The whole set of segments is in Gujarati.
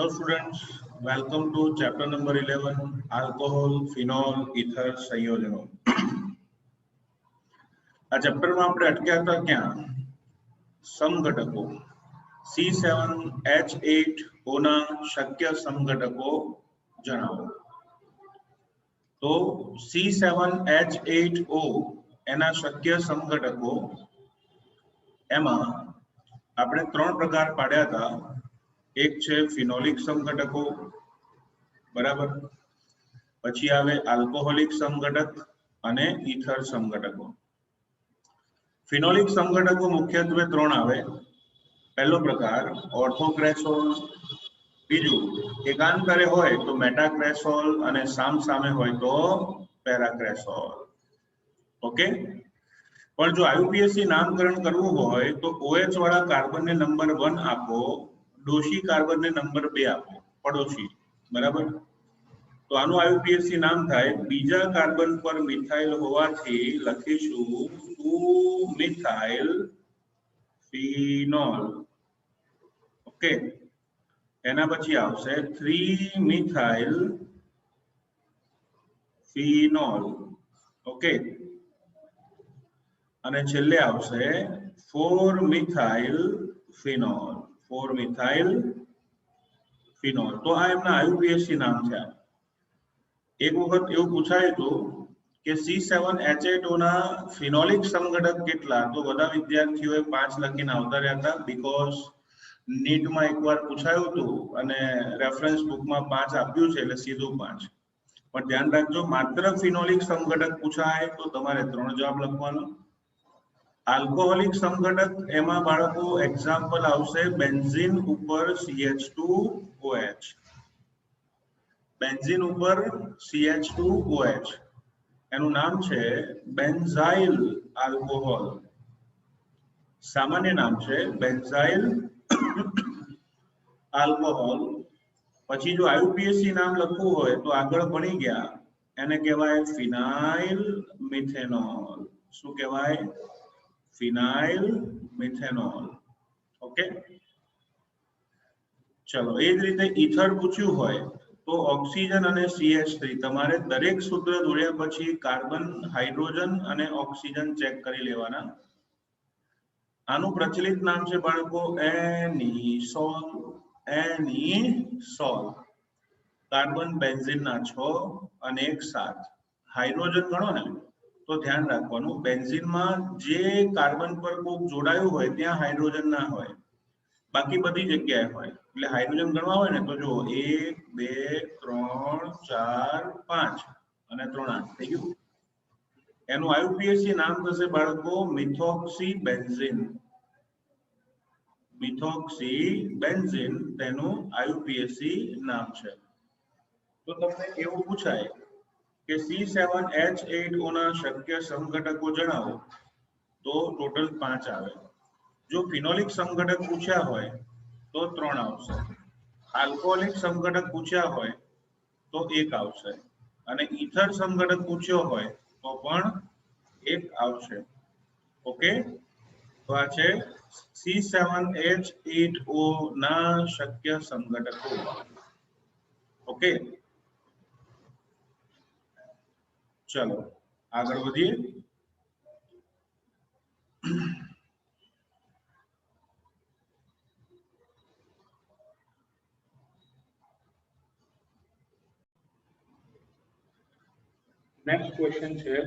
Hello students, welcome to chapter number 11 alcohol, phenol, ether સંયોજનો. આ ચેપ્ટર માં આપણે અટક્યા હતા ક્યાં? સમઘટકો C7H8O ના શક્ય સમઘટકો જણાવો. તો C7H8O એના શક્ય સમઘટકો એમાં આપણે ત્રણ પ્રકાર પાડ્યા હતા. एक छे फिनोलिक समघटको बराबर, पछी आवे अल्कोहोलिक समघटक अने ईथर समघटको. फिनोलिक समघटको मुख्यत्वे त्रण आवे. पहलो प्रकार ऑर्थोक्रेसोल, बीजू एकांतरे होय तो मेटाक्रेसोल अने सामसामे होय तो पेराक्रेसोल. ओके, पण जो आईयूपीएससी नामकरण करवुं होय तो OH वाळा कार्बन ने नंबर 1 आपो, डोशी कार्बन ने नंबर 2 आपो, पड़ोशी बराबर. तो आनु आईयूपीएससी नाम थाय बीजा कार्बन पर मिथाइल होवाथी लखीशुं 2 मिथाइल फिनोल. ओके, एना पछी आवशे 3 मिथाइल फिनोल. ओके, अने छेल्ले आवशे 4 मिथाइल फिनोल. 4 methyl phenol. तो आ एमना आईयूपीएससी नाम छे. एक वखत एवुं पूछायुं हतुं के C7H8O ना फिनोलिक समघटक केटला, तो बधा विद्यार्थीओए 5 लखीने आवता रह्या हता. बिकॉज नीट में एकवार पूछायुं हतुं अने रेफरन्स बुक में 5 आप्युं छे એટલે સીધું 5. पण ध्यान राखजो, मात्र फिनोलिक समघटक पूछाय तो तमारे 3 जवाब लखवानो. अल्कोहोलिक समघटक एमा बाळको एक्जाम्पल आवशे बेन्जीन उपर CH2OH. बेन्जीन उपर CH2OH एनु नाम छे बेन्जाइल अल्कोहोल. सामान्य नाम छे बेन्जाइल अल्कोहोल. पछी जो आईयूपीएससी नाम लखवुं होय तो आगळ भणी गया एने कहेवाय फिनाइल मिथेनॉल. शुं कहेवाय? Phenyl methanol. ओके, चलो ए ज रीते ईथर पूछ्યું હોય तो ऑक्सीजन અને CH3 તમારે દરેક સૂત્ર જોડ્યા પછી કાર્બન, હાઇડ્રોજન અને ઓક્સિજન ચેક કરી લેવાના. આનું પ્રચલિત નામ છે બાળકો એનિસોલ. એનિસોલ. કાર્બન બેન્ઝીન ના 6 અને 1 7. હાઇડ્રોજન ગણો ને तो ध्यान राखवानुं, बेन्जीन में जे कार्बन पर कोक जोड़ायुं होय त्यां हाइड्रोजन ना होय, बाकी बधी जग्याए होय. એટલે हाइड्रोजन गणवा होय ने तो जो 1 2 3 4 5 અને 3 8 થઈ ગયું. એનું આઈયુપીએસસી નામ થશે બાળકો મિથોક્સી બેન્ઝીન. મિથોક્સી બેન્ઝીન તેનું આઈયુપીએસસી નામ છે. તો તમને એવું પૂછાય કે C7H8O ના શક્ય સમઘટકો જણાવો તો ટોટલ 5 આવે. જો ફિનોલિક સમઘટક પૂછ્યા હોય તો 3 આવશે. આલ્કોહોલિક સમઘટક પૂછ્યા હોય તો 1 આવશે અને ઈથર સમઘટક પૂછ્યો હોય તો પણ 1 આવશે. ઓકે, તો આ છે C7H8O ના શક્ય સમઘટકો. ઓકે, चलो आगे बढ़िए. नेक्स्ट क्वेश्चन है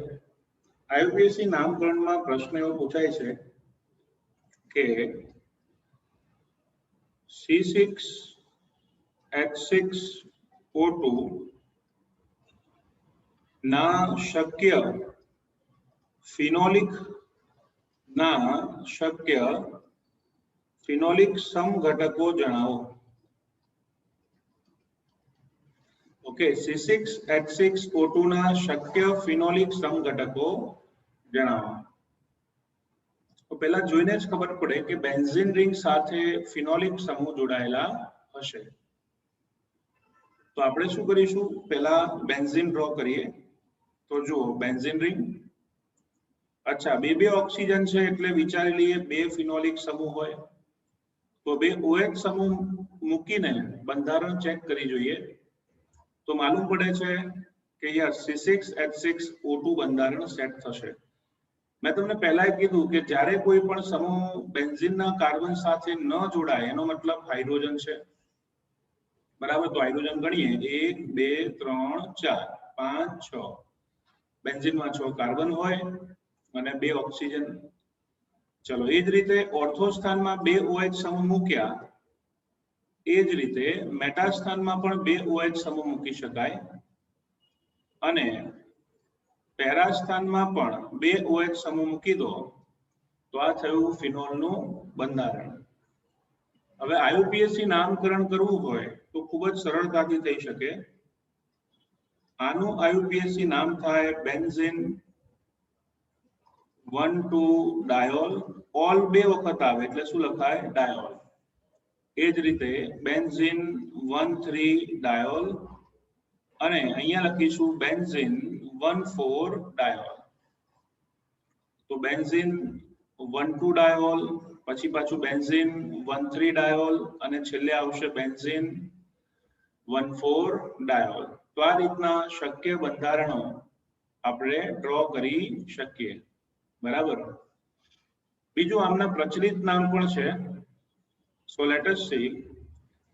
आईयूपीएससी नामकरण में प्रश्न एवो पूछाय छे के C6H6O2 ना शक्य फिनोलिक समघटको जणावो. ओके, C6H6O2 ना शक्य फिनोलिक समघटको जणावो. तो पहला जोईने ज खबर पड़े कि बेन्जीन रिंग साथे फिनोलिक समूह जोड़ायेला हशे. तो आपणे शुं करीशुं, पहला बेन्जीन ड्रॉ करीए. तो जो बेन्जीन रिंग, अच्छा 2 ऑक्सीजन है એટલે વિચારી લઈએ 2 ફિનોલિક સમૂહ હોય. તો બે OH સમૂહ મૂકીને બંધારણ ચેક કરી જોઈએ તો માલુમ પડે છે કે યસ C6H6O2 બંધારણ સેટ થશે. મેં તમને પહેલા કીધું કે જ્યારે કોઈ પણ સમૂહ બેન્ઝીનના કાર્બન સાથે ન જોડાય એનો મતલબ હાઇડ્રોજન છે, બરાબર. તો હાઇડ્રોજન ગણીએ 1 2 3 4 5 6 બેન્ઝીનમાં 6 કાર્બન હોય અને 2 ઓક્સિજન. ચલો એ જ રીતે ઓર્થો સ્થાનમાં 2 OH સમૂહ મૂક્યા, એ જ રીતે મેટા સ્થાનમાં પણ 2 OH સમૂહ મૂકી શકાય અને પેરા સ્થાનમાં પણ 2 OH સમૂહ મૂકી દો તો આ થયું ફિનોલનું બંધારણ. હવે IUPAC નામકરણ કરવું હોય તો ખૂબ જ સરળતાથી થઈ શકે. આનું IUPAC નામ થાય બેન્ઝીન 1,2-ડાયોલ. ઓલ 2 વખત આવે એટલે શું લખાય? ડાયોલ. એ જ રીતે બેન્ઝીન 1,3-ડાયોલ અને અહીંયા લખીશું બેન્ઝીન 1,4-ડાયોલ. તો બેન્ઝીન 1,2-ડાયોલ, પછી પાછું બેન્ઝીન 1,3-ડાયોલ અને છેલ્લે આવશે બેન્ઝીન 1,4-ડાયોલ. તો આ રીતના શક્ય બંધારણો આપણે ડ્રો કરી શકીએ, બરાબર. બીજું આમના પ્રચલિત નામ પણ છે. સો લેટ અસ સી,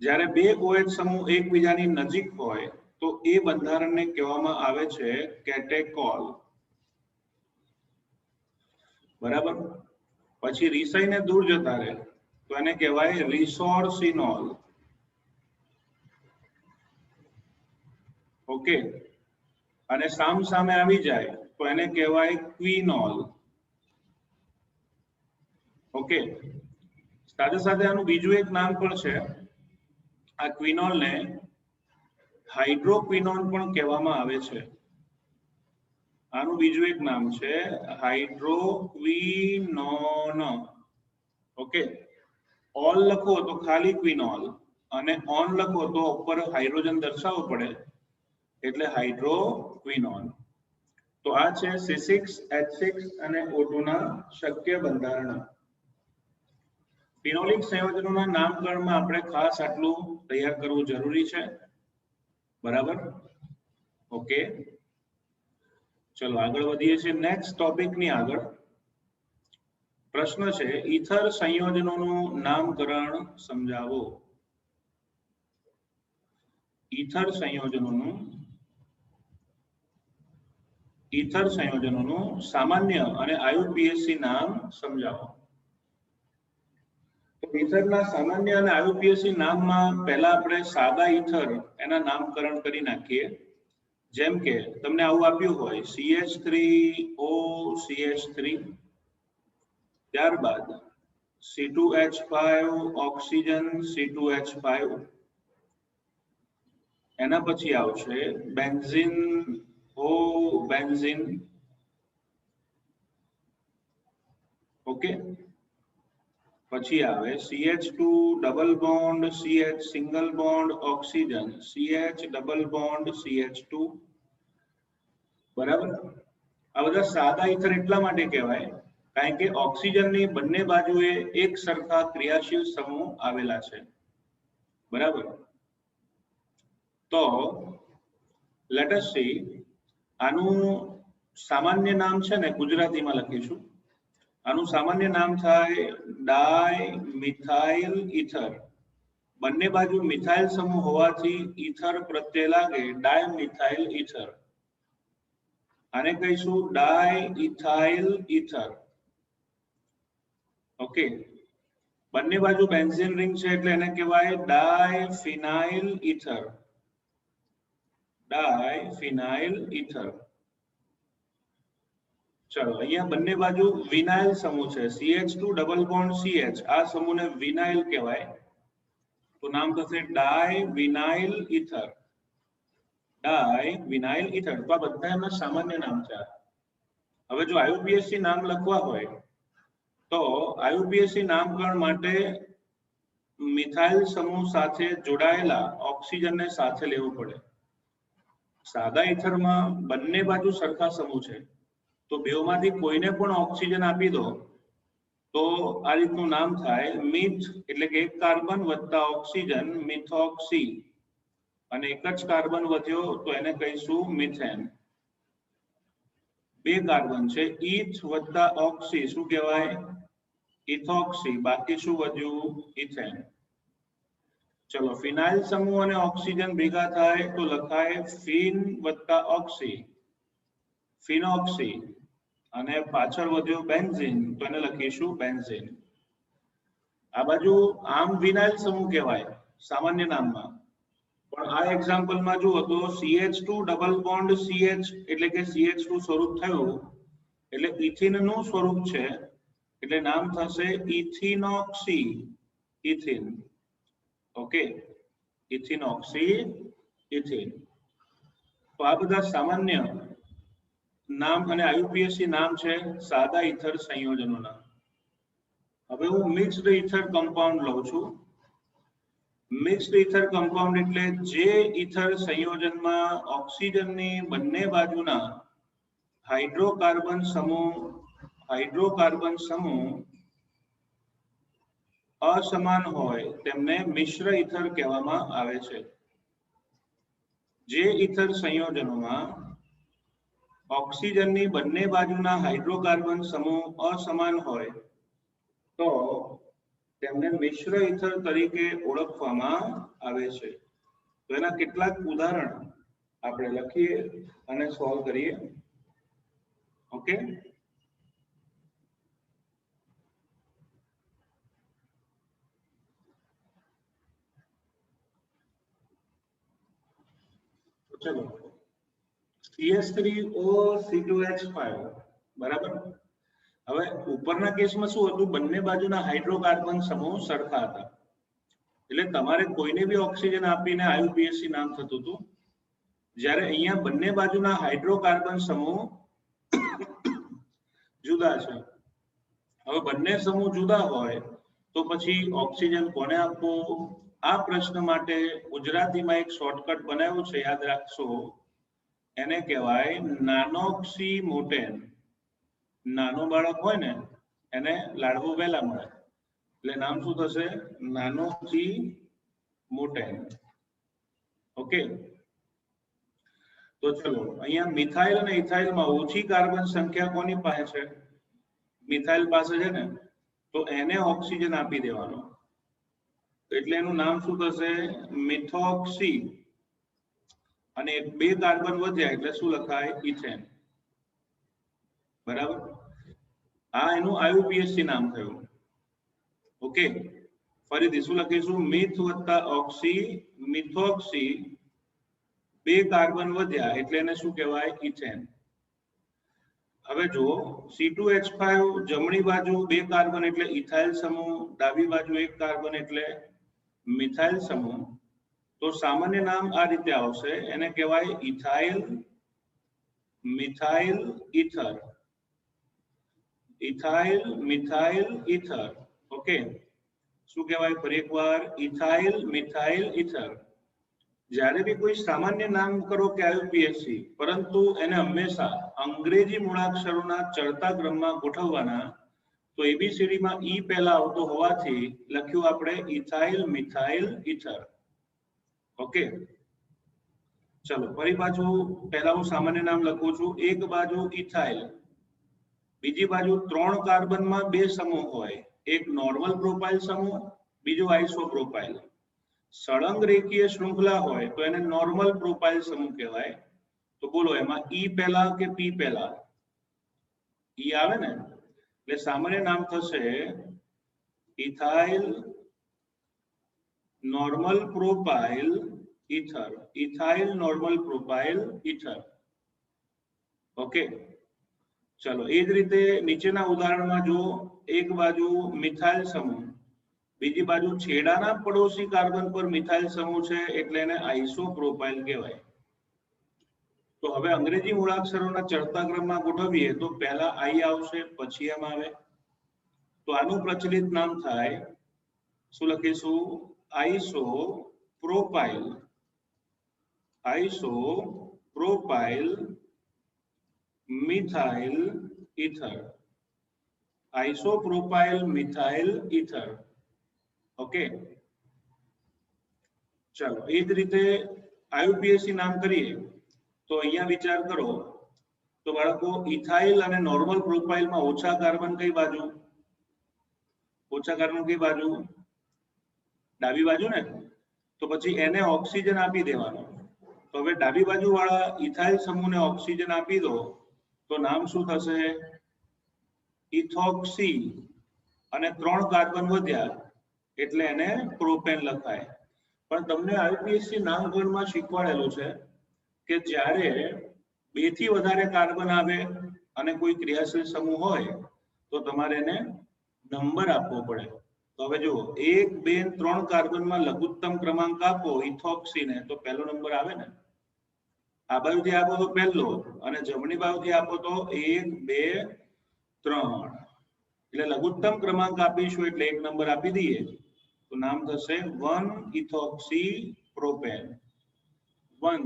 જ્યારે 2 OH સમૂહ એકબીજાની નજીક હોય તો એ બંધારણને કહેવામાં આવે છે કેટેકોલ, બરાબર. પછી રિસાઈને દૂર જતા રહે તો એને કહેવાય રિસોર્સિનોલ. ઓકે. અને સામ સામે આવી જાય તો એને કહેવાય ક્વિનોલ. ઓકે. સાથે સાથે આનું બીજું એક નામ પણ છે. આ ક્વિનોલને હાઇડ્રોક્વિનોન પણ કહેવામાં આવે છે. આનું બીજું એક નામ છે હાઇડ્રોક્વિનોન. ઓકે. ઓલ લખો તો ખાલી ક્વિનોલ અને ઓન લખો તો ઉપર હાઇડ્રોજન દર્શાવવું પડે એટલે હાઇડ્રોક્વિનોન. તો આ છે C6H6 અને O2 ના શક્ય બંધારણ. ફિનોલિક સંયોજનોના નામકરણમાં આપણે ખાસ આટલું તૈયાર કરવું જરૂરી છે, બરાબર. ઓકે. ચલો આગળ વધીએ છીએ નેક્સ્ટ ટોપિકની આગળ. પ્રશ્ન છે ઈથર સંયોજનોનું નામકરણ સમજાવો. ઈથર સંયોજનોનું સામાન્ય અને IUPAC નામ સમજાવો. તો ઈથરના સામાન્ય અને IUPAC નામમાં પહેલા આપણે સાદા ઈથર એના નામકરણ કરી નાખીએ. જેમ કે તમને આવું આપ્યું હોય CH3OCH3, ત્યારબાદ C2H5 ઓક્સિજન C2H5, એના પછી આવશે બેન્ઝીન બેન્ઝીન. ઓકે. પછી આવે CH2 double bond CH single bond oxygen CH double bond CH2, બરાબર. આ બધા સાદા ઈથર એટલા માટે કહેવાય કારણ કે ઓક્સિજનની બંને બાજુએ એક સરખા ક્રિયાશીલ સમૂહ આવેલા છે, બરાબર. તો લેટ અસ સી, આનું સામાન્ય નામ છે ને ગુજરાતીમાં લખીશું. આનું સામાન્ય નામ થાય ડાયમિથાઇલ ઈથર. બંને બાજુ મિથાઇલ સમૂહ હોવાથી ઈથર પ્રત્યે લાગે ડાયમિથાઇલ ઈથર. આને કહીશું ડાયઇથાઇલ ઈથર. ઓકે. બંને બાજુ બેન્ઝીન રિંગ છે એટલે એને કહેવાય ડાયફિનાઇલ ઈથર. ડાયફિનાઇલ ઈથર. ચલો અહીંયા બંને બાજુ વિનાઇલ સમૂહ છે CH2 ડબલ બોન્ડ CH, આ સમૂહને વિનાઇલ કહેવાય તો નામ થશે ડાયવિનાઇલ ઈથર. ડાયવિનાઇલ ઈથર. તો આ બધા એમના સામાન્ય નામ છે. હવે જો IUPAC નામ લખવા હોય તો IUPAC નામકરણ માટે મિથાઇલ સમૂહ સાથે જોડાયેલા ઓક્સિજનને સાથે લેવું પડે. સાદા ઈથરમાં બંને બાજુ સરખા સમૂહ છે તો બેમાંથી કોઈને પણ ઓક્સિજન આપી દો તો આ રીતનું નામ થાય મિથ એટલે કે એક કાર્બન વત્તા ઓક્સિજન મિથોક્સી, અને એક જ કાર્બન વધ્યો તો એને કહીશું મિથેન. બે કાર્બન છે ઇથ વત્તા ઓક્સી શું કહેવાય ઇથોક્સી, બાકી શું વધ્યું ઇથેન. ચલો ફિનાઇલ સમૂહ અને ઓક્સિજન ભેગા થાય તો લખાય ફિન વત્તા ઓક્સી ફિનોક્સી, અને પાછળ વધ્યો બેન્ઝીન તો એને લખીશું બેન્ઝીન. આ બાજુ આમ વિનાઇલ સમૂહ કહેવાય સામાન્ય નામમાં, પણ આ એક્ઝામ્પલમાં જુઓ તો CH2 ડબલ બોન્ડ CH એટલે કે CH2 સ્વરૂપ થયું એટલે ઇથિન નું સ્વરૂપ છે એટલે નામ થશે ethenoxy ethene. Okay, ethenoxy ethene. તો આ બધા સામાન્ય નામ અને IUPAC નામ છે સાદા ઇથર સંયોજનોના. હવે હું મિક્સ્ડ ઇથર કમ્પાઉન્ડ લઉં છું. મિક્સ્ડ ઇથર કમ્પાઉન્ડ એટલે જે ઇથર સંયોજનમાં ઓક્સિજનની બંને બાજુના હાઇડ્રોકાર્બન સમૂહ અસમાન હોય તેમને મિશ્ર ઇથર કહેવામાં આવે છે. જે ઇથર સંયોજનોમાં ઓક્સિજનની બંને બાજુના હાઇડ્રોકાર્બન સમૂહ અસમાન હોય તો તેમને મિશ્ર ઇથર તરીકે ઓળખવામાં આવે છે. તો એના કેટલાક ઉદાહરણ આપણે લખીએ અને સોલ્વ કરીએ. ઓકે, ચલો CH3OC2H5 બરાબર. હવે ઉપરના કેસમાં શું હતું, બંને બાજુના હાઇડ્રોકાર્બન સમૂહ સરખા હતા એટલે તમારે કોઈને બી ઓક્સિજન આપીને IUPAC નામ થતું હતું. જ્યારે અહીંયા બંને બાજુના હાઇડ્રોકાર્બન સમૂહ જુદા છે. હવે બંને સમૂહ જુદા હોય તો પછી ઓક્સિજન કોને આપવો? આ પ્રશ્ન માટે ગુજરાતીમાં એક શોર્ટકટ બનાવ્યું છે, યાદ રાખશો. એને કહેવાય નાનોક્સીમોટેન. નાનો બાળક હોય ને એને લાડવો વહેલા મળે એટલે નામ શું થશે નાનોક્સીમોટેન. ઓકે, તો ચલો અહીંયા મિથાઇલ અને ઇથાઇલમાં ઓછી કાર્બન સંખ્યા કોની પાસે છે? મિથાઇલ પાસે છે ને, તો એને ઓક્સિજન આપી દેવાનો એટલે એનું નામ શું થશે મિથોક્સી, અને બે કાર્બન વધ્યા એટલે શું લખાય ઇથેન. બરાબર, આ એનું IUPAC નામ થયું. ઓકે, ફરીથી શું લખીશું મિથ વત્તા ઓક્સી મિથોક્સી, બે કાર્બન વધ્યા એટલે એને શું કહેવાય ઇથેન. હવે જો C2H5 જમણી બાજુ બે કાર્બન એટલે ઇથાઇલ સમૂહ, ડાબી બાજુ એક કાર્બન એટલે મિથાઇલ સમૂહ, તો સામાન્ય નામ આ રીતે આવશે, એને કહેવાય ethyl methyl ether. Ethyl methyl ether. Okay, શું કહેવાય ફરી એકવાર ઇથાઇલ મિથાઇલ ઇથર. જ્યારે બી કોઈ સામાન્ય નામ કરો કે IUPAC, પરંતુ એને હંમેશા અંગ્રેજી મૂળાક્ષરોના ચડતા ક્રમમાં ગોઠવવાના. તો ABCD માં E પહેલા આવતો હોવાથી લખ્યું આપણે ઇથાઇલ મિથાઇલ ઇથર. ઓકે, ચલો ફરી પાછું પહેલા હું સામાન્ય નામ લખું છું. એક બાજુ ઇથાઇલ, બીજી બાજુ 3 કાર્બનમાં બે સમૂહ હોય, એક નોર્મલ પ્રોપાઇલ સમૂહ, બીજો આઇસોપ્રોપાઇલ. સળંગ રેખીય શૃંખલા હોય તો એને નોર્મલ પ્રોપાઇલ સમૂહ કહેવાય. તો બોલો એમાં E પહેલા કે P પહેલા? E આવે ને, એટલે સામાન્ય નામ થશે ethyl normal propyl ether. Ethyl normal propyl ether. Okay, ચલો એ જ રીતે નીચેના ઉદાહરણમાં જો એક બાજુ મિથાઇલ સમૂહ, બીજી બાજુ છેડાના પડોશી કાર્બન પર મિથાઇલ સમૂહ છે એટલે એને આઇસોપ્રોપાઇલ કહેવાય. તો હવે અંગ્રેજી મૂળાક્ષરોના ચડતા ક્રમમાં ગોઠવીએ તો પહેલા I આવશે પછી M આવે. તો આનું પ્રચલિત નામ થાય, શું લખીશું આઇસોપ્રોપાઇલ. આઇસોપ્રોપાઇલ methyl ether. આઇસોપ્રોપાઇલ methyl ether. Okay, ચાલો એ જ રીતે આયુપીએસસી નામ કરીએ તો અહીંયા વિચાર કરો તો બાળકો ઇથાઇલ અને નોર્મલ પ્રોફાઇલમાં ઓછા કાર્બન કઈ બાજુ? ઓછા કાર્બન કઈ બાજુ? ડાબી બાજુ ને. તો પછી એને ઓક્સિજન આપી દેવાનો. તો હવે ડાબી બાજુ વાળા ઇથાઇલ સમૂહને ઓક્સિજન આપી દો તો નામ શું થશે? ઇથોક્સી. અને 3 કાર્બન વધ્યા એટલે એને પ્રોપેન લખાય. પણ તમને આયુપીએસસી નામકરણમાં શીખવાડેલું છે કે જ્યારે 2 થી વધારે કાર્બન આવે અને કોઈ ક્રિયાશીલ સમૂહ હોય તો તમારે એને નંબર આપવો પડે. તો હવે જુઓ 1, 2, 3 કાર્બનમાં લઘુત્તમ ક્રમાંક આપો ઇથોક્સીને તો પહેલો નંબર આવે ને. આ બાજુથી આપો તો પહેલો અને જમણી બાજુથી આપો તો 1, 2, 3. એટલે લઘુત્તમ ક્રમાંક આપીશું એટલે 1 નંબર આપી દઈએ તો નામ થશે 1 ઇથોક્સી પ્રોપેન. 1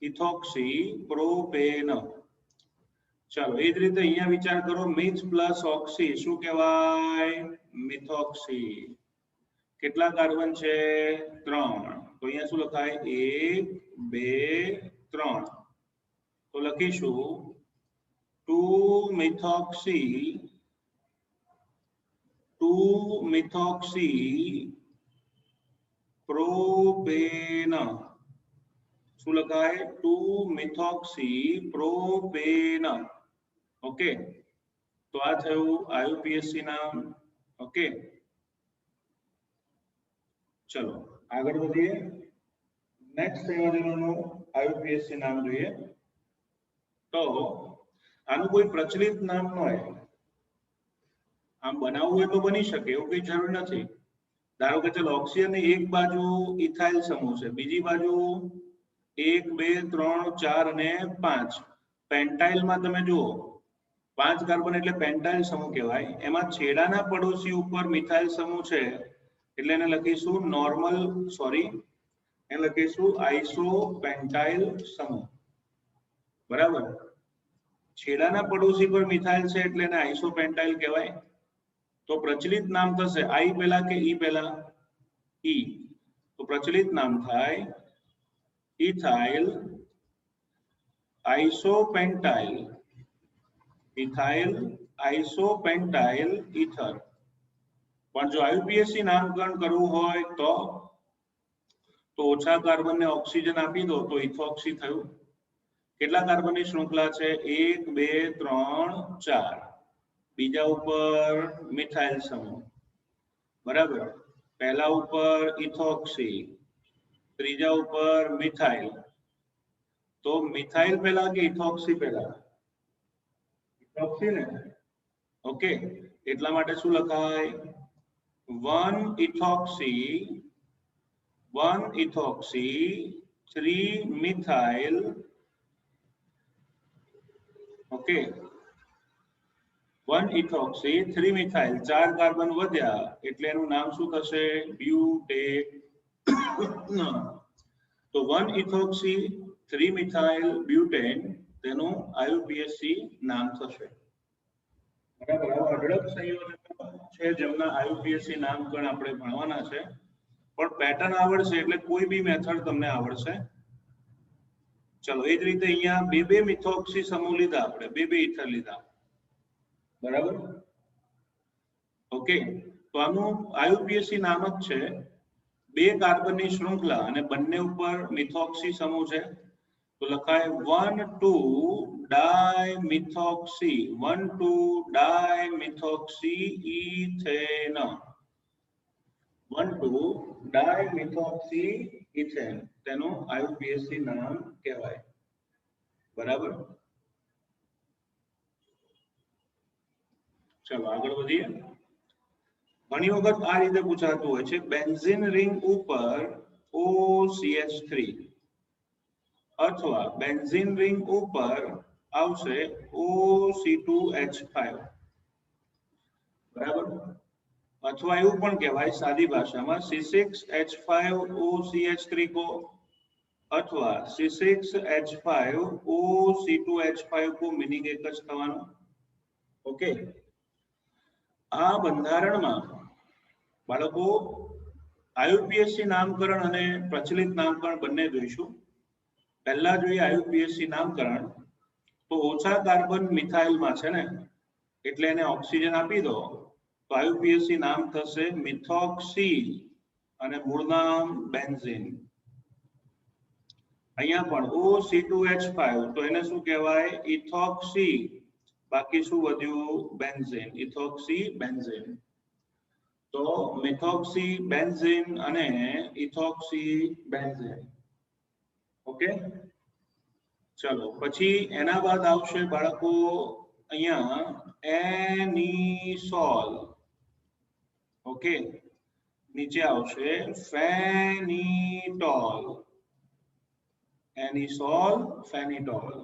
ethoxy propane. ચાલો એ જ રીતે અહીંયા વિચાર કરો મિથ પ્લસ ઓક્સી શું કહેવાય? મિથોક્સી. કેટલા કાર્બન છે? 3. તો અહીંયા શું લખાય? 1, 2, 3. તો લખીશું 2 મિથોક્સી પ્રોપેન. શું લખાય? 2 મિથોક્સી પ્રોપેન. ઓકે, તો આ થયું આયુપીએસસી નામ. ઓકે, ચલો આગળ વધીએ. નેક્સ્ટ સંયોજનોનું આયુપીએસસી નામ જોઈએ. તો આનું કોઈ પ્રચલિત નામ ન હોય. આમ બનાવવું હોય તો બની શકે, એવું કઈ જરૂર નથી. ધારો કે ચલો ઓક્સિજનની એક બાજુ ઇથાઇલ સમૂહ છે, બીજી બાજુ 1, 2, 3, 4 અને 5. પેન્ટાઇલમાં તમે જુઓ 5 કાર્બન એટલે પેન્ટાઇલ સમૂહ કહેવાય. એમાં છેડાના પડોશી ઉપર મિથાઇલ સમૂહ છે એટલે એને લખીશું એને લખીશું આઇસોપેન્ટાઇલ સમૂહ. બરાબર. છેડાના પડોશી પર મિથાઇલ છે એટલે એને આઇસોપેન્ટાઇલ કહેવાય. તો પ્રચલિત નામ થશે આઈ પહેલા કે ઈ પહેલા? ઈ. તો પ્રચલિત નામ થાય ઇથાઇલ આઇસોપેન્ટાઇલ. Ethyl આઇસોપેન્ટાઇલ ether. પણ જો આયુપીએસસી નામકરણ કરવું હોય તો ઓછા કાર્બનને ઓક્સિજન આપી દો તો ઇથોક્સી થયું. કેટલા કાર્બનની શૃંખલા છે? 1, 2, 3, 4. બીજા ઉપર મિથાઇલ સમૂહ. બરાબર. પહેલા ઉપર ઇથોક્સી, ત્રીજા ઉપર મિથાઇલ. તો મિથાઇલ પહેલા કે ઇથોક્સી પહેલા? ઇથોક્સી ને. ઓકે, એટલા માટે શું લખાય? 1 ethoxy 3 methyl. Okay, 1 ethoxy 3 methyl. 4 carbon વધ્યા એટલે એનું નામ શું થશે? બ્યુટેન. તો 1 ઇથોક્સી 3 મિથાઇલ બ્યુટેન તેનું આયુપીએસસી નામ થશે. બરાબર. આવા અઢળક સંયોજનો છે જેમના આયુપીએસસી નામકરણ આપણે ભણવાના છે. પણ પેટર્ન આવડશે એટલે કોઈ બી મેથડ તમને આવડશે. ચલો એ જ રીતે અહીંયા 2 મિથોક્સી સમૂહ લીધા આપણે, 2 ઇથર લીધા. બરાબર. ઓકે, તો આનું આયુપીએસસી નામ જ છે 2 કાર્બનની શૃંખલા અને બંને ઉપર મિથોક્સી સમૂહ છે તો લખાય 1,2 ડાયમિથોક્સી. 1,2 ડાયમિથોક્સી ઇથેન. 1,2 ડાયમિથોક્સી ઇથેન તેનું આયુપીએસસી નામ કહેવાય. બરાબર. ચલો આગળ વધીએ. ઘણી વખત આ રીતે પૂછાતું હોય છે બેન્ઝીન રિંગ ઉપર OCH3 અથવા બેન્ઝીન રિંગ ઉપર આવશે OC2H5. બરાબર. અથવા એવું પણ કહેવાય સાદી ભાષામાં C6H5OCH3 કો અથવા C6H5OC2H5 કો. મિનિંગ એક જ થવાનું. ઓકે, આ બંધારણમાં બાળકો આયુપીએસસી નામકરણ અને પ્રચલિત નામકરણ બંને જોઈશું. પહેલા જોઈએ આયુપીએસસી નામકરણ. તો ઓછા કાર્બન મિથાઇલમાં છે ને, એટલે એને ઓક્સિજન આપી દો તો આયુપીએસસી નામ થશે મિથોક્સી અને મૂળ નામ બેન્ઝીન. અહીંયા પણ O C2H5 તો એને શું કહેવાય? ઇથોક્સી. બાકી શું વધ્યું? બેન્ઝીન. Ethoxy benzene. તો મિથોક્સી બેન્ઝીન અને ઇથોક્સી બેન્ઝીન. ઓકે, ચલો પછી એના બાદ આવશે બાળકો અહીંયા એનિસોલ. ઓકે, નીચે આવશે ફેનિટોલ. એનિસોલ, ફેનિટોલ.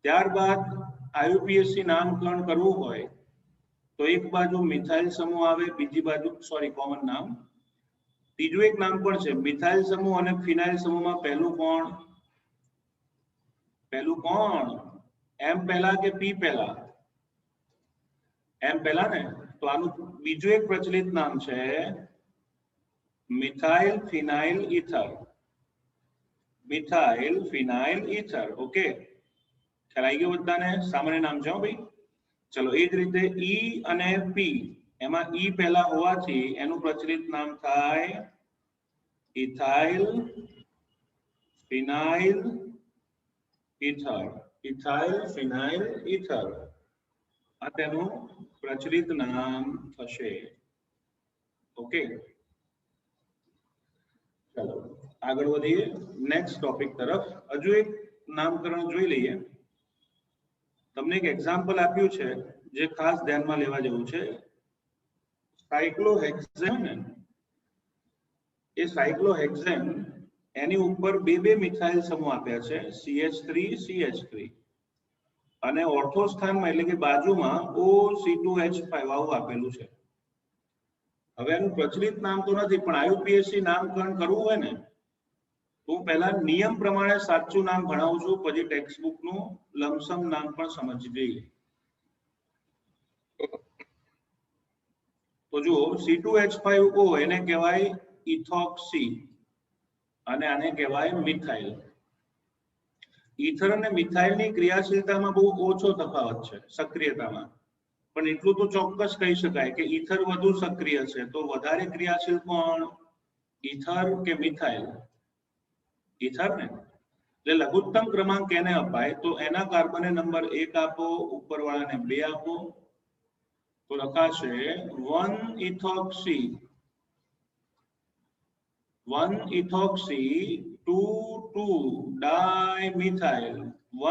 ત્યારબાદ આયુપીએસસી નામકરણ કરવું હોય તો એક બાજુ મિથાઇલ સમૂહ આવે, બીજી બાજુ કોમન નામ. ત્રીજું એક નામ પણ છે મિથાઇલ સમૂહ અને ફિનાઇલ સમૂહમાં પહેલું કોણ? એમ પહેલા કે પી પહેલા? એમ પહેલા ને. તો આનું બીજું એક પ્રચલિત નામ છે મિથાઇલ ફિનાઇલ ઇથર. મિથાઇલ ફિનાઇલ ઇથર. ઓકે, ખ્યાલ આવી ગયો બધાને? સામાન્ય નામ છે ભાઈ. ચલો એ જ રીતે ઈ અને પી, એમાં ઈ પહેલા હોવાથી એનું પ્રચલિત નામ થાય ઇથાઇલ ફિનાઇલ ઇથર. ઇથાઇલ ફિનાઇલ ઇથર આ તેનું પ્રચલિત નામ થશે. ઓકે, ચલો આગળ વધીએ નેક્સ્ટ ટોપિક તરફ. હજુ એક નામકરણ જોઈ લઈએ. તમને એક એક્ઝામ્પલ આપ્યું છે જે ખાસ ધ્યાનમાં લેવા જેવું છે. સાયક્લોહેક્સેન. એ સાયક્લોહેક્સેન એની ઉપર બે મિથાઇલ સમૂહ આપ્યા છે CH3 અને ઓર્થો સ્થાનમાં એટલે કે બાજુમાં O C2H5 આવું આપેલું છે. હવે એનું પ્રચલિત નામ તો નથી, પણ આયુપીએસસી નામકરણ કરવું હોય ને તો હું પહેલા નિયમ પ્રમાણે સાચું નામ ભણાવું છું, પછી ટેક્સ્ટબુક નું લમસમ નામ પણ સમજી જઈએ. તો જુઓ C2H5O એને કહેવાય ઇથોક્સી અને આને કહેવાય મિથાઇલ. ઇથર અને મિથાઇલની ક્રિયાશીલતામાં બહુ ઓછો તફાવત છે સક્રિયતામાં, પણ એટલું તો ચોક્કસ કહી શકાય કે ઇથર વધુ સક્રિય છે. તો વધારે ક્રિયાશીલ કોણ? ઇથર કે મિથાઇલ? ઇથર ને. એટલે લઘુત્તમ ક્રમાંક એને અપાય તો એના કાર્બન નંબર 1 આપો, ઉપરવાળાને 2 આપો તો લખાશે 1-ethoxy 2,2-dimethyl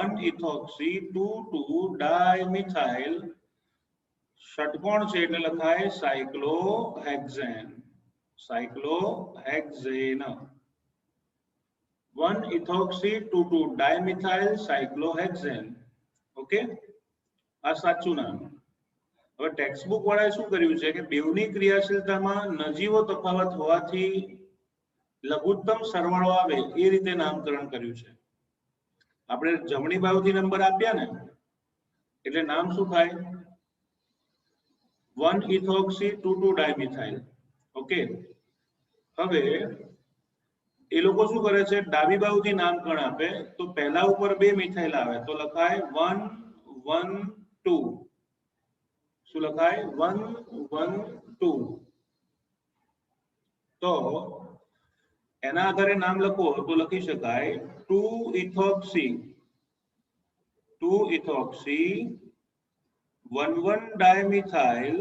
1-ethoxy 2,2-dimethyl. ષટકોણ છે એટલે લખાય સાયક્લોહેક્સેન. સાયક્લોહેક્સેન 1-ethoxy 2,2-dimethyl સાયક્લોહેક્સેન. ઓકે, આ સાચું નામ. હવે ટેક્સ્ટબુક વાળાએ શું કર્યું છે કે બેવની ક્રિયાશીલતામાં નજીવો તફાવત હોવાથી લઘુત્તમ સરવાળો આવે એ રીતે નામકરણ કર્યું છે. આપણે જમણી બાજુથી નંબર આપ્યા ને એટલે નામ શું થાય? 1-ethoxy 2,2-dimethyl. ઓકે, હવે એ લોકો શું કરે છે ડાબી બાજુથી નામકરણ આપે તો પહેલા ઉપર 2 મિથાઇલ આવે તો લખાય 1-1-2. શું લખાય? 1-1-2. તો એના આધારે નામ લખો તો લખી શકાય 2-ethoxy 1,1-dimethyl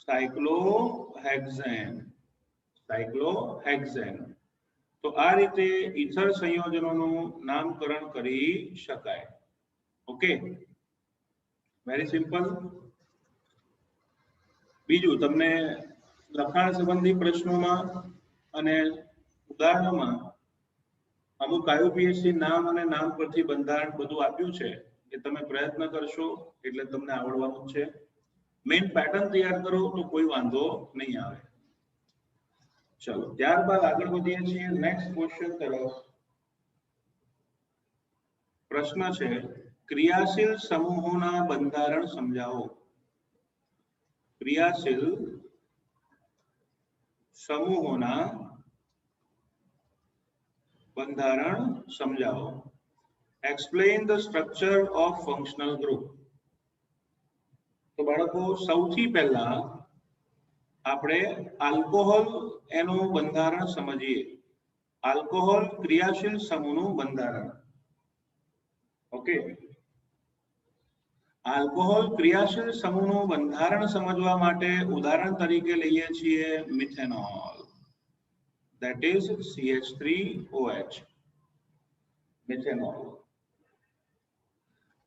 સાયક્લોહેક્સેન. તો આ રીતે ઇથર સંયોજનોનું નામકરણ કરી શકાય. Okay, very simple. બીજું તમને લખાણ સંબંધી પ્રશ્નોમાં અને ઉદાહરણોમાં અમુક આયુપીએસસી નામ અને નામ પરથી બંધારણ બધું આપ્યું છે. એ તમે પ્રયત્ન કરશો એટલે તમને આવડવાનું છે. મેઇન પેટર્ન તૈયાર કરો તો કોઈ વાંધો નહીં આવે. ચલો ત્યારબાદ આગળ વધીએ છીએ નેક્સ્ટ ક્વેશ્ચન તરફ. પ્રશ્ન છે ક્રિયાશીલ સમૂહોના બંધારણ સમજાવો. ક્રિયાશીલ સમૂહોના બંધારણ સમજાવો. Explain the structure of functional group. તો બાળકો સૌથી પહેલા આપણે આલ્કોહોલ એનું બંધારણ સમજીએ. આલ્કોહોલ ક્રિયાશીલ સમૂહનું બંધારણ. ઓકે, આલ્કોહોલ ક્રિયાશીલ સમૂહનું બંધારણ સમજવા માટે ઉદાહરણ તરીકે લઈએ છીએ methanol, that is CH3OH. Methanol.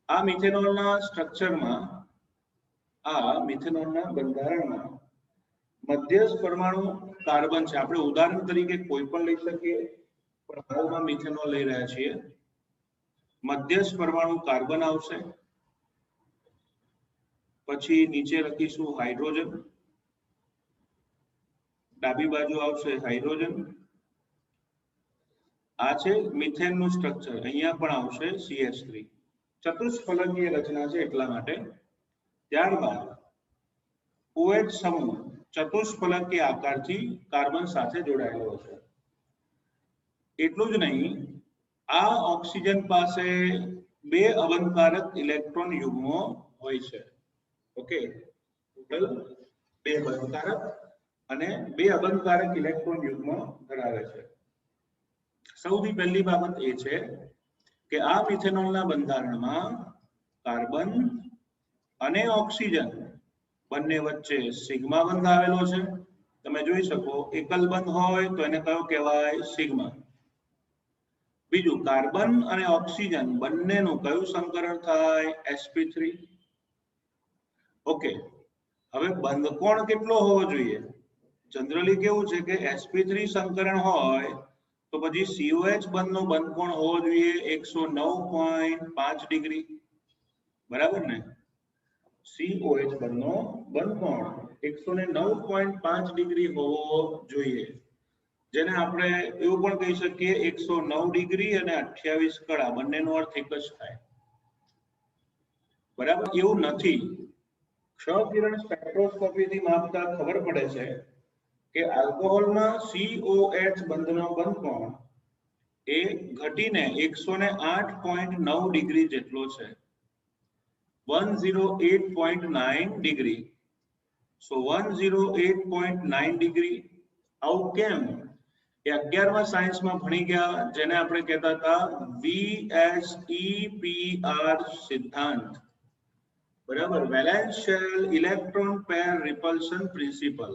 આ મિથેનોલના સ્ટ્રક્ચરમાં, આ મિથેનોલના બંધારણમાં મધ્યસ્થ પરમાણુ કાર્બન છે. આપણે ઉદાહરણ તરીકે કોઈ પણ લઈ શકીએ, પણ હાલમાં મિથેનોલ લઈ રહ્યા છીએ. મધ્યસ્થ પરમાણુ કાર્બન આવશે, પછી નીચે લખીશું હાઇડ્રોજન, ડાબી બાજુ આવશે હાઇડ્રોજન. આ છે મિથેનનું સ્ટ્રક્ચર. અહીંયા પણ આવશે CH3. ચતુષ્ફલકીય રચના છે એટલા માટે. ત્યારબાદ OH સમૂહ ચતુષ્ફલકીય આકારથી કાર્બન સાથે જોડાયેલો છે. એટલું જ નહીં, આ ઓક્સિજન પાસે બે અબંધકારક ઇલેક્ટ્રોન યુગ્મો હોય છે. ઓકે, ટોટલ બે બંધકારક અને બે અબંધકારક ઇલેક્ટ્રોન યુગ્મો ધરાવે છે. સૌથી પહેલી બાબત એ છે કે આ મિથેનોલના બંધારણમાં કાર્બન અને ઓક્સિજન બંને વચ્ચે સિગ્મા બંધ આવેલો છે. તમે જોઈ શકો, એકલ બંધ હોય તો એને કયો કહેવાય? સિગ્મા. બીજું, કાર્બન અને ઓક્સિજન બંનેનું કયું સંકરણ થાય? sp3. ઓકે, હવે બંધ કોણ કેટલો હોવો જોઈએ? જનરલી કેવું છે કે sp3 સંકરણ હોય તો પછી COH બંધનો બંધ કોણ હોવો જોઈએ? 109.5 ડિગ્રી. બરાબર ને? COH બંધનો બંધ કોણ 109.5 ડિગ્રી હોવો જોઈએ, જેને આપણે એવું પણ કહી શકીએ 109 ડિગ્રી અને 28 કળા બંનેનો અર્થ એક જ થાય. બરાબર? એવું નથી. ક્ષ-કિરણ સ્પેક્ટ્રોસ્કોપીથી માપતા ખબર પડે છે કે આલ્કોહોલમાં COH બંધનો બંધ કોણ એ ઘટીને 108.9 ડિગ્રી જેટલો છે. 108.9 ડિગ્રી. સો 108.9 ડિગ્રી. આવું કેમ? એ 11મા સાયન્સમાં ભણી ગયા, જેને આપણે કહેતા હતા VSEPR સિદ્ધાંત. બરાબર? Valence shell electron pair રિપલ્શન principal.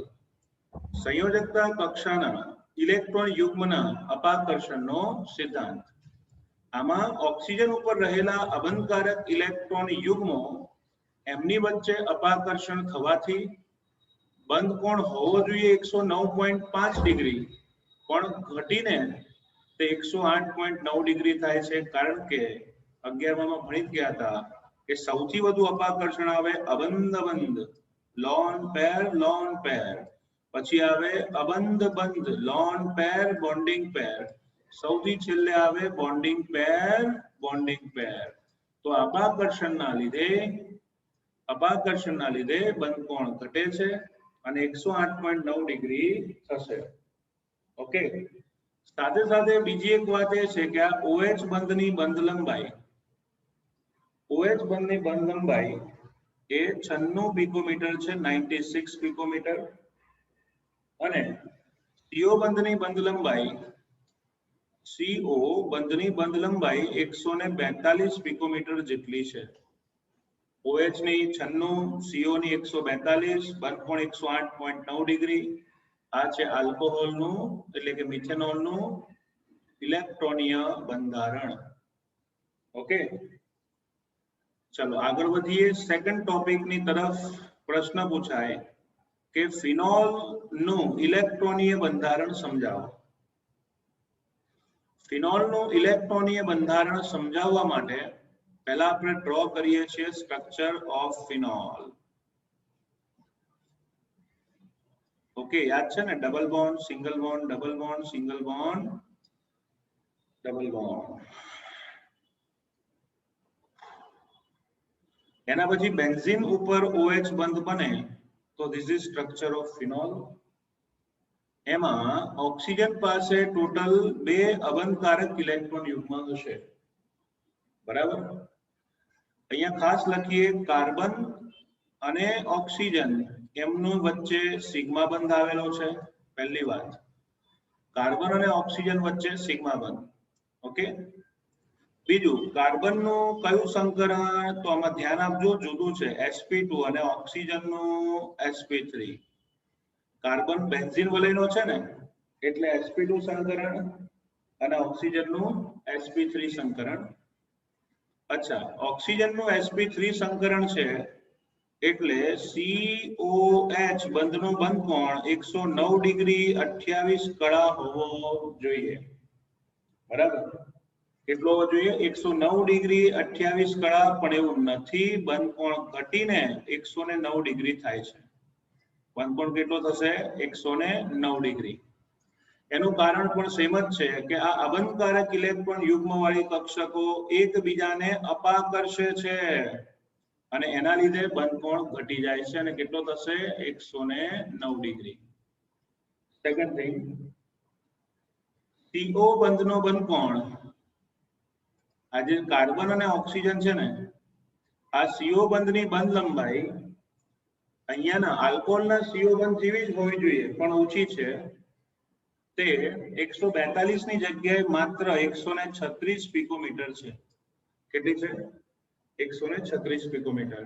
સંયોજકતા કક્ષાના ઇલેક્ટ્રોન યુગ્મના અપાકર્ષણનો સિદ્ધાંત. આમાં ઓક્સિજન ઉપર રહેલા અબંધકારક ઇલેક્ટ્રોન યુગ્મો એમની વચ્ચે અપાકર્ષણ થવાથી બંધ કોણ હોવો જોઈએ 109.5 ડિગ્રી, પણ ઘટીને તે 108.9 ડિગ્રી થાય છે. કારણ કે 11માં ભણી ગયા હતા કે સૌથી વધુ અપાકર્ષણ આવે અબંધ બંધ, લોન પેર, પછી આવે અબંધ બંધ, લોન પેર, બોન્ડિંગ પેર, સૌથી છેલ્લે આવે બોન્ડિંગ પેર. તો અપાકર્ષણના લીધે બંધ કોણ ઘટે છે અને 108.9 ડિગ્રી થશે. ઓકે, સાથે સાથે બીજી એક વાત એ છે કે આ OH બંધની બંધ લંબાઈ એ 96 પિકોમીટર છે, 96 પિકોમીટર. અને CO બંધની બંધ લંબાઈ 142 પિકોમીટર જેટલી છે. OH ની 96, CO ની 142, બંધ કોણ 108.9 ડિગ્રી. આ છે આલ્કોહોલનું એટલે કે મિથેનોલનું ઇલેક્ટ્રોનીય બંધારણ. ઓકે, ચલો આગળ વધીએ. સેકન્ડ ટોપિકની તરફ. પ્રશ્ન પૂછાય કે ફિનોલનું ઇલેક્ટ્રોનીય બંધારણ સમજાવો. ફિનોલનું ઇલેક્ટ્રોનીય બંધારણ સમજાવવા માટે પહેલા આપણે ડ્રો કરીએ છીએ સ્ટ્રક્ચર ઓફ ફિનોલ. ઓકે, યાદ છે ને? Double bond, single bond, double bond, single bond, double bond. એના પછી બેન્ઝીન ઉપર OH બંધ બને તો this is structure of phenol. એમાં ઓક્સિજન પાસે ટોટલ 2 અબંધકારક ઇલેક્ટ્રોન યુગ્મ હશે. બરાબર. અહીંયા ખાસ લખીએ કાર્બન અને ઓક્સિજન એમનો વચ્ચે સિગ્મા બંધ આવેલો છે. પહેલી વાત, કાર્બન અને ઓક્સિજન વચ્ચે સિગ્મા બંધ. ઓકે. બીજું, કાર્બન નું કયું સંકરણ તો આમાં ધ્યાન આપજો, જુદું છે. sp2 અને ઓક્સિજન નું sp3. કાર્બન બેન્ઝીન વલયનો છે ને એટલે sp2 સંકરણ અને ઓક્સિજન નું sp3 સંકરણ. અચ્છા, ઓક્સિજન નું sp3 સંકરણ છે એટલે COH બંધનો બંધ કોણ 109 ડિગ્રી 28 કળા હોવો જોઈએ. બરાબર. કેટલો હોવો જોઈએ? 109 ડિગ્રી 28 કળા. પણ એવું નથી, બંધ કોણ ઘટીને 109 ડિગ્રી થાય છે. બંધ કોણ કેટલો થશે? 109 ડિગ્રી. એનું કારણ પણ સેમ જ છે કે આ અબંધકારક ઇલેક્ટ્રોન યુગ્મ વાળી કક્ષકો એકબીજાને અપાકર્ષે છે અને એના લીધે બંધ કોણ ઘટી જાય છે અને કેટલો થશે? 109 ડિગ્રી. સેકન્ડ થિંગ, CO બંધનો બંધ કોણ, આ જે કાર્બન અને ઓક્સિજન છે ને, આ CO બંધની બંધ લંબાઈ અહીંયાના આલ્કોહોલના CO બંધ જેવી જ હોવી જોઈએ પણ ઓછી છે. તે 142 ની જગ્યાએ માત્ર 136 પિકોમીટર છે. કેટલી છે? 136 પિકોમીટર.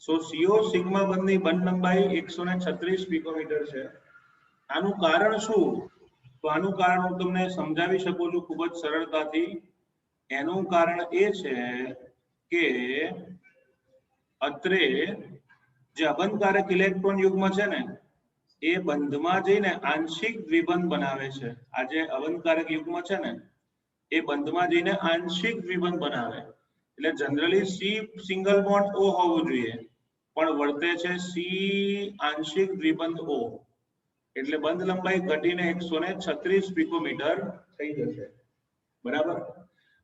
સો CO સિગ્મા બંધની બંધ લંબાઈ 136 પિકોમીટર છે. આનું કારણ શું? તો આનું કારણ હું તમને સમજાવી શકું છું ખૂબ જ સરળતાથી. એનું કારણ એ છે કે અત્રે જે અબંધકારક ઇલેક્ટ્રોન યુગ્મ છે ને એ બંધમાં જઈને આંશિક દ્વિબંધ બનાવે છે. આ જે અબંધકારક યુગ્મ છે ને એ બંધમાં જઈને આંશિક દ્વિબંધ બનાવે. એટલે generally C single bond O હોવું જોઈએ પણ વર્તે છે C આંશિક દ્વિબંધ O. એટલે બંધ લંબાઈ ઘટીને 136 પિકોમીટર થઈ જશે. બરાબર.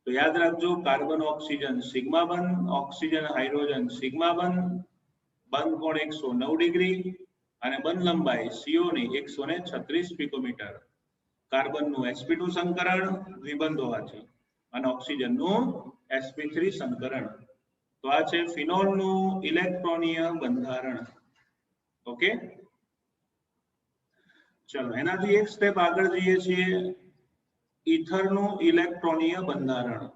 તો યાદ રાખજો, કાર્બન ઓક્સિજન સિગ્મા બંધ, ઓક્સિજન હાઇડ્રોજન સિગ્મા બંધ, બંધ કોણ 109 ડિગ્રી અને બંધ લંબાઈ CO ની 136 પિકોમીટર. કાર્બનનું sp2 સંકરણ દ્વિબંધ હોવાથી અને ઓક્સિજનનું sp3 સંકરણ. તો આ છે ફિનોલનું ઇલેક્ટ્રોનીય બંધારણ. ઓકે, ચલો એનાથી એક સ્ટેપ આગળ જઈએ છીએ. ઈથરનું ઇલેક્ટ્રોનીય બંધારણ.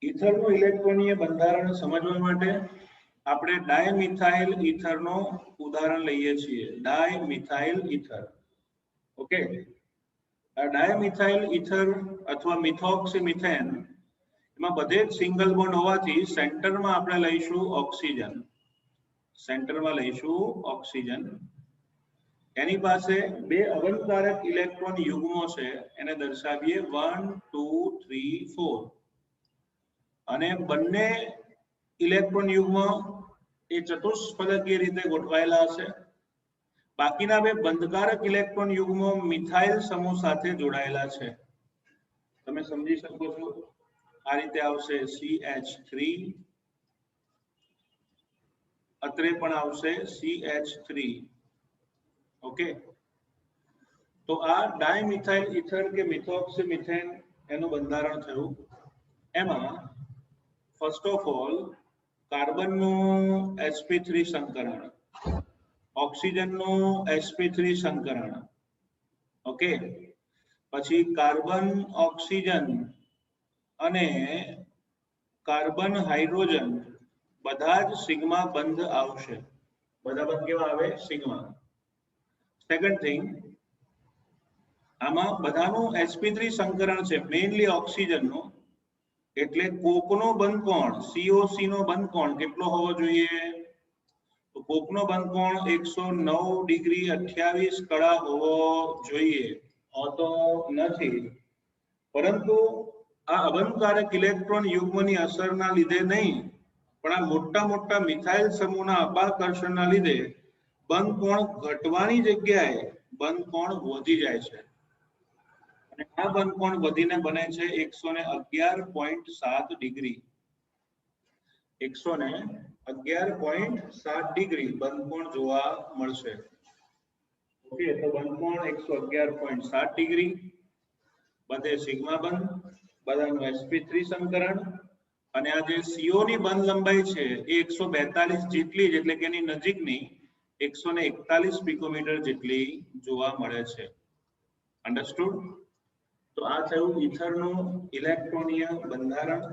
ઈથરનું ઇલેક્ટ્રોનીય બંધારણ સમજવા માટે આપણે ડાયમિથાઇલ ઈથરનો ઉદાહરણ લઈએ છીએ. Dimethyl ether. ઓકે, આ ડાયમિથાઇલ ઈથર અથવા મિથોક્સીમિથેન એમાં બધે જ સિંગલ બોન્ડ હોવાથી સેન્ટરમાં આપણે લઈશું ઓક્સિજન. સેન્ટરમાં લઈશું ઓક્સિજન. એની પાસે 2 અબંધકારક ઇલેક્ટ્રોન યુગ્મો છે, એને દર્શાવીએ 1 2 3 4. અને બંને ઇલેક્ટ્રોન યુગ્મ એ ચતુષ્ફલકીય રીતે ગોઠવાયેલા હશે. બાકીના 2 બંધકારક ઇલેક્ટ્રોન યુગ્મો મિથાઇલ સમૂહ સાથે જોડાયેલા છે. તમે સમજી શકો છો. આ રીતે આવશે CH3, અત્રે પણ આવશે CH3. ઓકે, તો આ ડાયમિથાઇલ ઈથર કે મિથોક્સીમિથેન એનું બંધારણ થયું. એમાં ફર્સ્ટ ઓફ ઓલ કાર્બનનું sp3 સંકરણ, ઓક્સિજનનું sp3 સંકરણ. ઓકે, પછી કાર્બન ઓક્સિજન અને કાર્બન હાઇડ્રોજન બધા જ સિગ્મા બંધ આવશે. બધા બંધ કેવા આવે? સિગ્મા. સેકન્ડ થિંગ, આમાં બધાનું sp3 સંકરણ છે, મેઇનલી ઓક્સિજનનું. એટલે કોકનો બંધ કોણ, COC નો બંધ કોણ કેટલો હોવો જોઈએ? તો કોકનો બંધ કોણ 109 ડિગ્રી 28 કળા હોવો જોઈએ. હોતો નથી, પરંતુ આ અબંધકારક ઇલેક્ટ્રોન યુગ્મની અસરના લીધે નહીં, પણ આ મોટા મોટા મિથાઇલ સમૂહના અપાકર્ષણના લીધે બંધ કોણ ઘટવાની જગ્યાએ બંધ કોણ વધી જાય છે અને આ બંધ કોણ વધીને બને છે 111.7 ડિગ્રી 111.7 ડિગ્રી બંધ કોણ જોવા મળશે. ઓકે, તો બંધ કોણ 111.7 ડિગ્રી, બધે સિગ્મા બંધ, બધાનું sp3 સંકરણ અને આ જે CO ની બંધ લંબાઈ છે એ 142 જેટલી જ એટલે કે એની નજીકની 141 પિકોમીટર જેટલી જોવા મળે છે. અન્ડરસ્ટુડ? તો આ થયું ઈથરનું ઇલેક્ટ્રોનીય બંધારણ.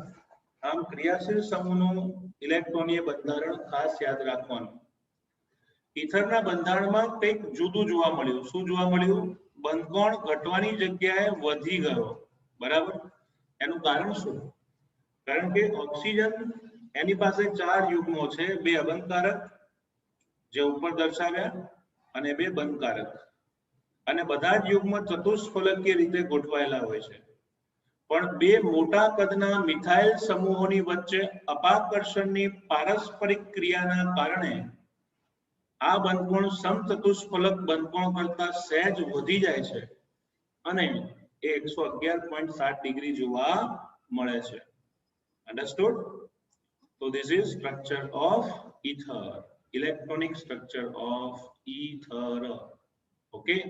આમ ક્રિયાશીલ સમૂહનું ઇલેક્ટ્રોનીય બંધારણ ખાસ યાદ રાખવાનું. ઈથરના બંધારણમાં કંઈક જુદું જોવા મળ્યું. શું જોવા મળ્યું? બંધકોણ ઘટવાની જગ્યાએ વધી ગયો. બરાબર? એનું કારણ શું? કારણ કે ઓક્સિજન એની પાસે 4 યુગ્મો છે, 2 અબંધકારક જે ઉપર દર્શાવ્યા અને 2 બંધકારક, અને બધા જ યુગ્મ ચતુષ્ફલકીય રીતે ગોઠવાયેલા હોય છે. પણ 2 મોટા કદના મિથાઇલ સમૂહોની વચ્ચે અપાકર્ષણની પારસ્પરિક ક્રિયાના કારણે આ બંધકોણ સમચતુષ્ફલક બંધકોણ કરતા સહેજ વધી જાય છે અને એ 111.7 ડિગ્રી જોવા મળે છે. Understood? So this is structure of ether, electronic structure of ether. Okay.